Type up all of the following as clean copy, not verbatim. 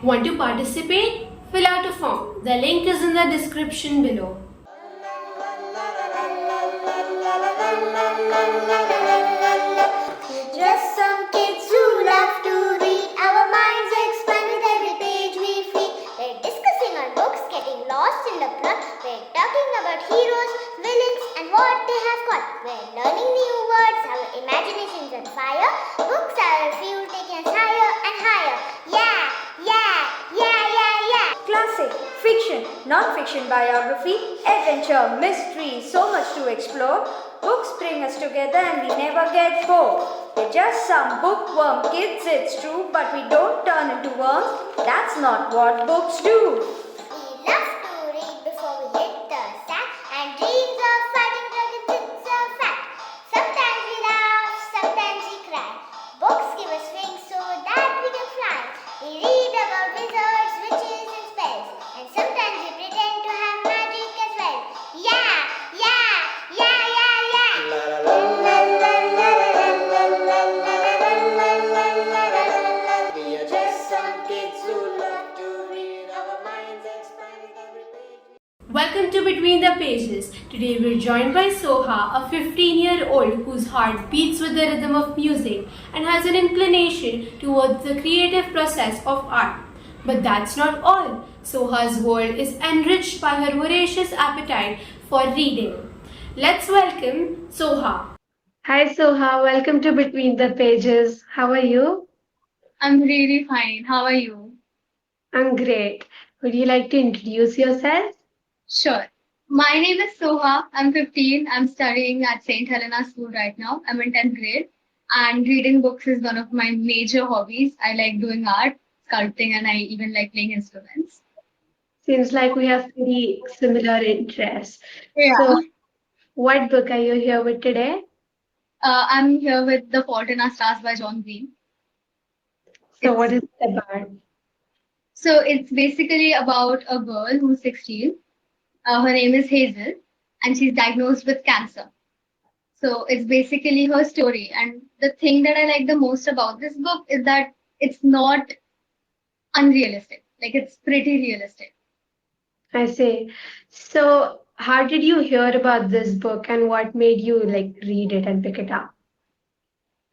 Want to participate? Fill out a form. The link is in the description below. We're just some kids who love to read. Our minds expand with every page we feel. We're discussing our books, getting lost in the plot. We're talking about heroes, villains, and what they have got. We're learning new words, our imaginations on fire. Books are a fuel taking us higher and higher. Yeah, yeah, yeah, yeah, yeah. Classic, fiction, non-fiction biography, adventure, mystery, so much to explore. Books bring us together and we never get bored. We're just some bookworm kids, it's true, but we don't turn into worms. That's not what books do. We love to read before we hit the sack, and dreams of fighting dragons, it's a fact. Sometimes we laugh, sometimes we cry. Books give us wings so that we can fly. We read about wizards, witches, and spells, and sometimes we pretend to have magic as well. Yeah, yeah, yeah, yeah, yeah. We are just some kids who love to read. Our minds expand with every page. Welcome to Between the Pages. Today we're joined by Soha, a 15-year-old whose heart beats with the rhythm of music and has an inclination towards the creative process of art. But that's not all. Soha's world is enriched by her voracious appetite for reading. Let's welcome Soha. Hi Soha, welcome to Between the Pages. How are you? I'm really fine. How are you? I'm great. Would you like to introduce yourself? Sure. My name is Soha. I'm 15. I'm studying at St. Helena School right now. I'm in 10th grade. And reading books is one of my major hobbies. I like doing art, sculpting, and I even like playing instruments. Seems like we have pretty similar interests. Yeah. So, what book are you here with today? I'm here with The Fault in Our Stars by John Green. So, what It's is it about? it's basically about a girl who's 16. Her name is Hazel, and she's diagnosed with cancer. So it's basically her story. And the thing that I like the most about this book is that it's not unrealistic. Like it's pretty realistic. I see. So, how did you hear about this book and what made you like read it and pick it up?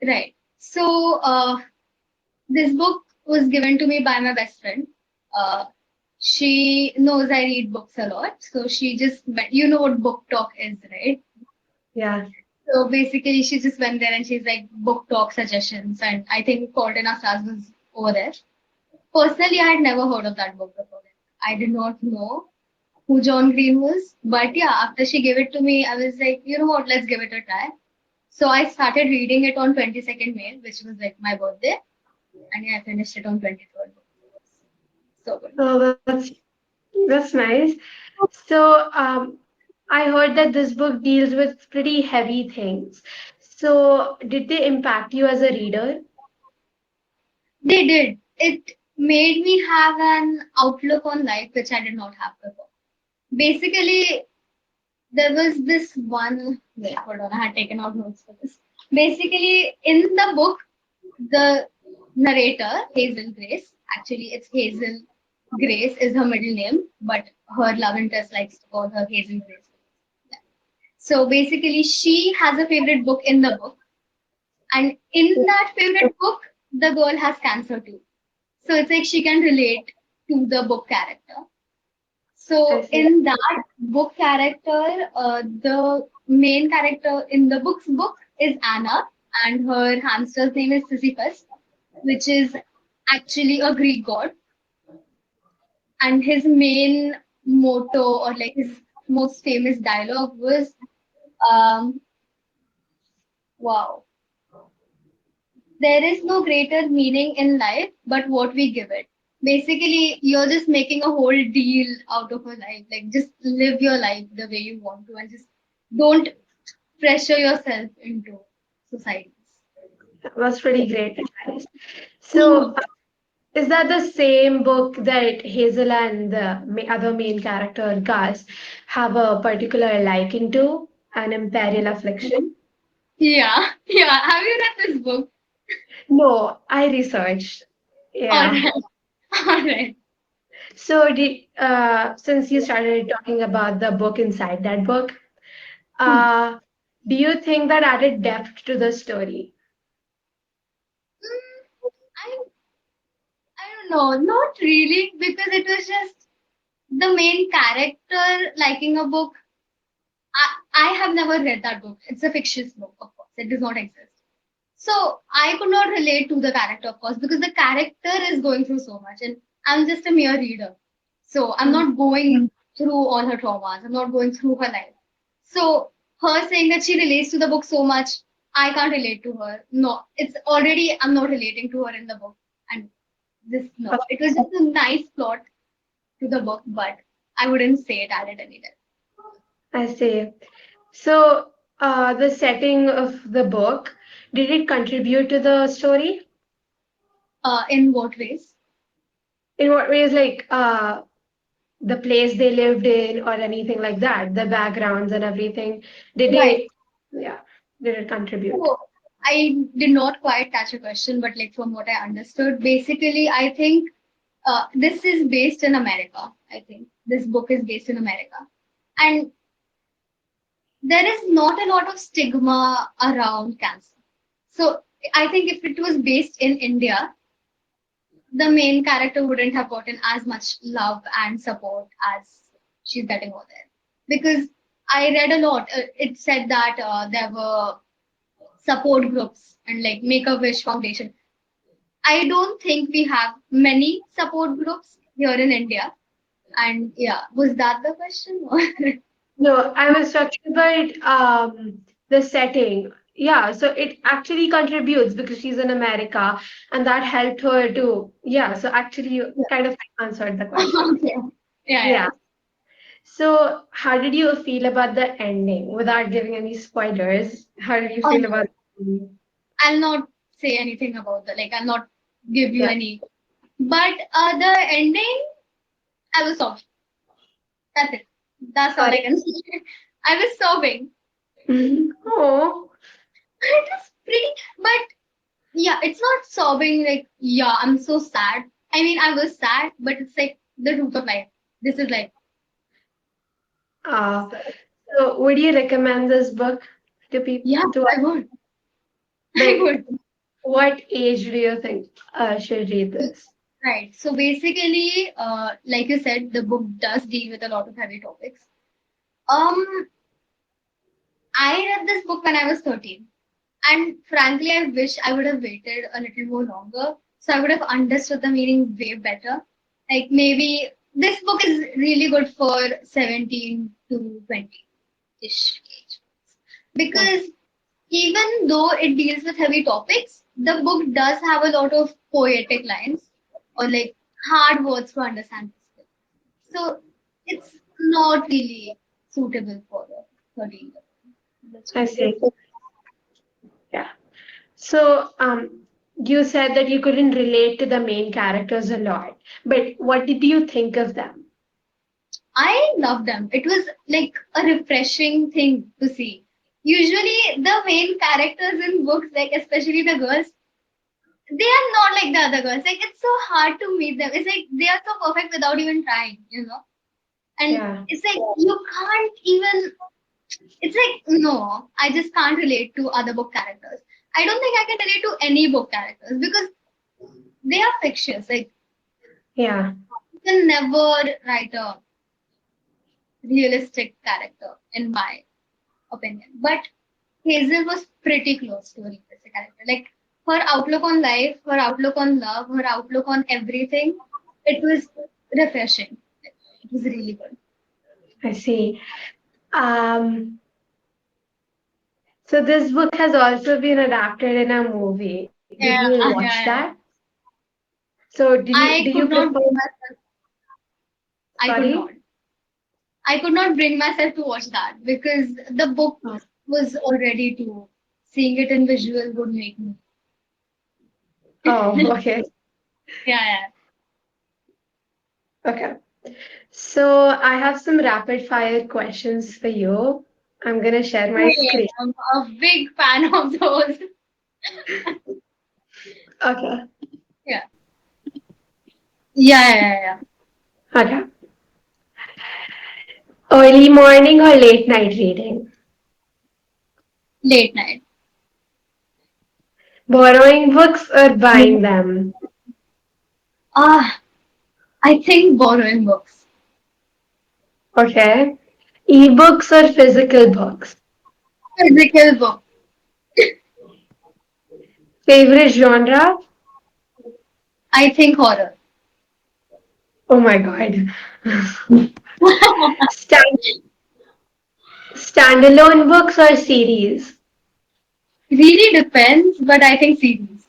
Right. So this book was given to me by my best friend. Uh, she knows I read books a lot. So she just went, you know what book talk is, right? Yeah. So basically she just went there and she's like book talk suggestions. And I think Fault in Our Stars was over there. Personally, I had never heard of that book before. I did not know who John Green was. But yeah, after she gave it to me, I was like, you know what, let's give it a try. So I started reading it on 22nd May, which was like my birthday. And yeah, I finished it on 23rd. So good. Oh, that's nice. So, I heard that this book deals with pretty heavy things. So, did they impact you as a reader? They did. It made me have an outlook on life which I did not have before. Basically, there was this one. Wait, hold on. I had taken out notes for this. Basically, in the book, the narrator, Hazel Grace, actually, it's Hazel Grace is her middle name, but her love interest likes to call her Hazel Grace. Yeah. So basically, she has a favorite book in the book, and in that favorite book, the girl has cancer too. So it's like she can relate to the book character. I So see. in that book character, the main character in the book is Anna, and her hamster's name is Sisyphus, which is actually a Greek god. And his main motto or like his most famous dialogue was, um, "Wow, there is no greater meaning in life but what we give it." Basically, you're just making a whole deal out of a life. Like, just live your life the way you want to and just don't pressure yourself into societies. That was pretty great advice. So, Mhm. is that the same book that Hazel and the other main character, Gus, have a particular liking to? An Imperial Affliction? Yeah, yeah. Have you read this book? No, I researched. All Yeah. right. All right. So, since you started talking about the book inside that book, Hmm. uh, do you think that added depth to the story? Mm, I don't know, not really, because it was just the main character liking a book. I have never read that book. It's a fictitious book, of course. It does not exist. So I could not relate to the character, of course, because the character is going through so much, and I'm just a mere reader. So I'm Mm. not going through all her traumas. I'm not going through her life. So her saying that she relates to the book so much, I can't relate to her. No, it's already I'm not relating to her in the book, and this no, it was just a nice plot to the book, but I wouldn't say it added any depth. I see. So, the setting of the book, did it contribute to the story? In what ways? In what ways, like the place they lived in or anything like that, the backgrounds and everything? Did Right. it, yeah, did it contribute? So I did not quite catch a question, but like from what I understood, basically, I think this is based in America. I think this book is based in America, and there is not a lot of stigma around cancer. So I think if it was based in India, the main character wouldn't have gotten as much love and support as she's getting over there. Because I read a lot. It said that there were support groups and like Make a Wish Foundation. I don't think we have many support groups here in India. And yeah, was that the question? No, I was talking about the setting. Yeah, so it actually contributes because she's in America and that helped her to, yeah, so actually you Yeah. kind of answered the question. Okay. Yeah, yeah. Yeah. So how did you feel about the ending without giving any spoilers? How did you feel Okay. about the ending? I'll not say anything about that. Like, I'll not give you Yeah. any. But the ending, I was sobbing. That's it. That's all I Sorry. can say. I was sobbing. Oh, It was pretty, but yeah, it's not sobbing like, yeah, I'm so sad. I mean, I was sad, but it's like the truth of life. This is like, uh, so, so would you recommend this book to people yeah, to I would. I like would. what age do you think should read this? Right. So basically, like you said, the book does deal with a lot of heavy topics. Um, I read this book when I was 13. And frankly, I wish I would have waited a little more longer. So I would have understood the meaning way better. Like maybe this book is really good for 17 to 20-ish age. Yeah. Because even though it deals with heavy topics, the book does have a lot of poetic lines or like hard words to understand. So it's not really suitable for a 13-year-old. That's I why. see. Yeah. So, you said that you couldn't relate to the main characters a lot, but what did you think of them? I love them. It was like a refreshing thing to see. Usually, the main characters in books, like especially the girls, they are not like the other girls. Like it's so hard to meet them. It's like they are so perfect without even trying. And Yeah. it's like you can't even. It's like no, I just can't relate to other book characters. I don't think I can relate to any book characters because they are fictions. Like Yeah. you can never write a realistic character, in my opinion. But Hazel was pretty close to a realistic character. Like her outlook on life, her outlook on love, her outlook on everything, it was refreshing. It was really good. I see. So this book has also been adapted in a movie. Did you Yeah, watch yeah, that? yeah. So did I you could prefer, not bring myself. I could sorry? not. I could not bring myself to watch that because the book Oh, was already too. Seeing it in visual would make me. oh, okay. Yeah, Okay. So I have some rapid fire questions for you. I'm gonna share yeah. my Hey, screen. I'm a big fan of those. Okay. Yeah. Yeah, yeah, yeah, yeah. Okay. Early morning or late night reading? Late night. Borrowing books or buying them? Ah, I think borrowing books. Okay. Ebooks or physical books? Physical book. Favorite genre? I think horror. Oh my god. Stand- Standalone books or series? Really depends, but I think series.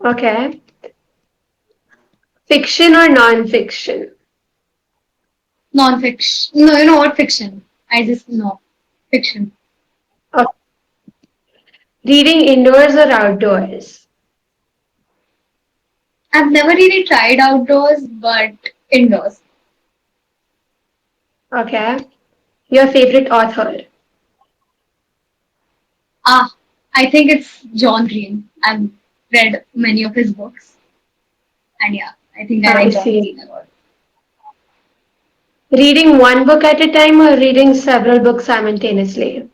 Okay. Fiction or non-fiction? Non-fiction. No, you know what? Fiction. I just know. Fiction. Okay. Reading indoors or outdoors? I've never really tried outdoors, but indoors. Okay. Your favorite author? Ah, I think it's John Green. I've read many of his books, and yeah, I think I I like John see. Green a lot. Reading one book at a time or reading several books simultaneously?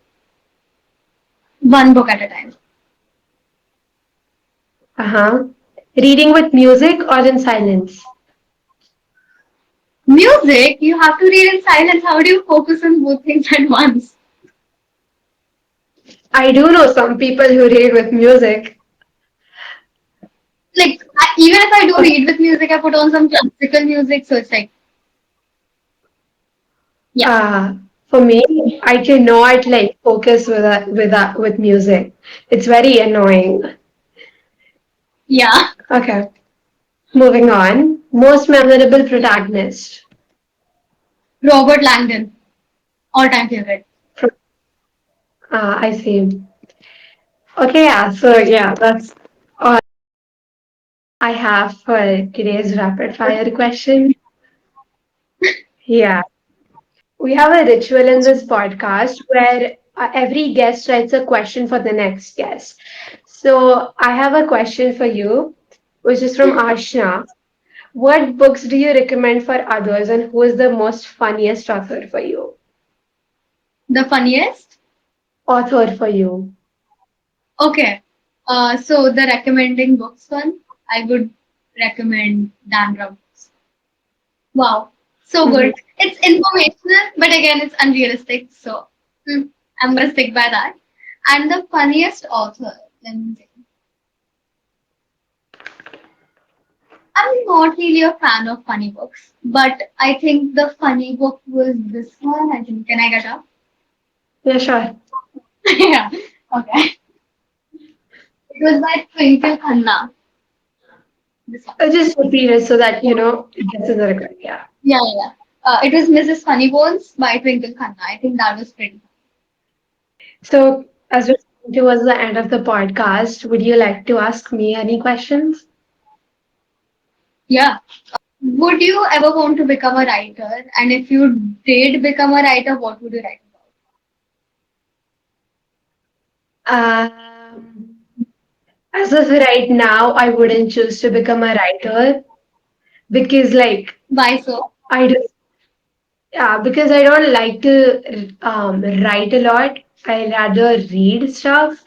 One book at a time. Uh-huh. Reading with music or in silence? Music, you have to read in silence. How do you focus on both things at once? I do know some people who read with music. Like, even if I do Okay. read with music, I put on some classical music, so it's like, yeah, For me, I cannot like focus with music. It's very annoying. yeah. Okay. Moving on. Most memorable protagonist. Robert Langdon, all-time favorite. From, I see. Okay, yeah. So yeah, that's all I have for today's rapid fire question. Yeah. We have a ritual in this podcast where every guest writes a question for the next guest. So I have a question for you, which is from Ashna. What books do you recommend for others, and who is the most funniest author for you? The funniest? Author for you. Okay. So the recommending books one, I would recommend Dan Brown. Wow, so Mhm. good. It's informational, but again, it's unrealistic. So I'm gonna stick by that. And the funniest author, let me think. I'm not really a fan of funny books, but I think the funny book was this one. I think. Can I get up? Yeah, sure. Yeah. Okay. It was by Twinkle Khanna. This one. Just repeat it so that it gets in the record. Yeah. Yeah, yeah, yeah. It was Mrs. Funnybones by Twinkle Khanna. I think that was pretty. So as we're coming towards the end of the podcast, would you like to ask me any questions? Yeah. Would you ever want to become a writer? And if you did become a writer, what would you write about? Um, as of right now, I wouldn't choose to become a writer because, like, Why so? I do, yeah, because I don't like to write a lot. I rather read stuff.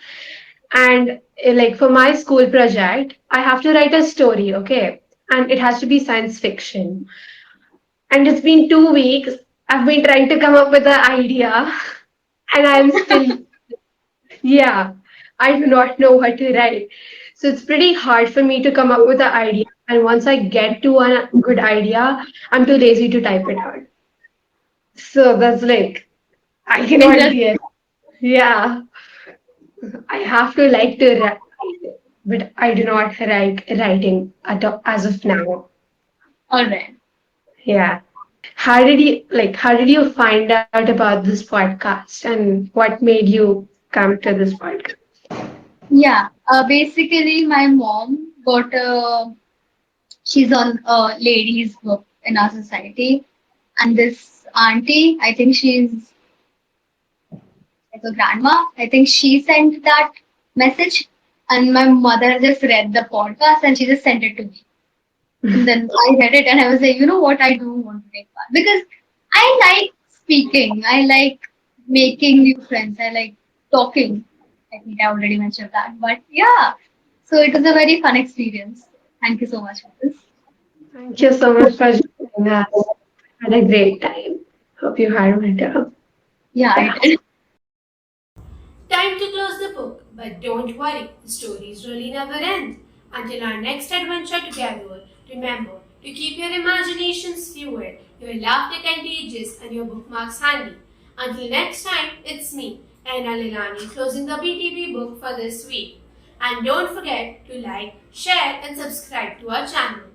And like for my school project, I have to write a story, okay? And it has to be science fiction. And it's been 2 weeks. I've been trying to come up with an idea, and I'm still, yeah, I do not know what to write. So it's pretty hard for me to come up with an idea. And once I get to a good idea, I'm too lazy to type it out. So that's like, I cannot be Interesting. it. Yeah, I have to like to write, but I do not like writing as of now. All right. Yeah. How did you find out about this podcast and what made you come to this podcast? Yeah. Basically, my mom got a. She's on a ladies' book in our society, and this auntie, I think she's like a grandma. I think she sent that message, and my mother just read the podcast and she just sent it to me. And then I read it and I was like, you know what, I do want to take part because I like speaking. I like making new friends. I like talking. I think I already mentioned that. But yeah, so it was a very fun experience. Thank you so much for this. Thank you so much for joining us. Had a great time. Hope you had better. Yeah, I did. Time to close the book, but don't worry, the stories really never end. Until our next adventure together, remember to keep your imaginations fueled, your laughter contagious, and your bookmarks handy. Until next time, it's me, Aina Lilani, closing the BTP book for this week. And don't forget to like, share, and subscribe to our channel.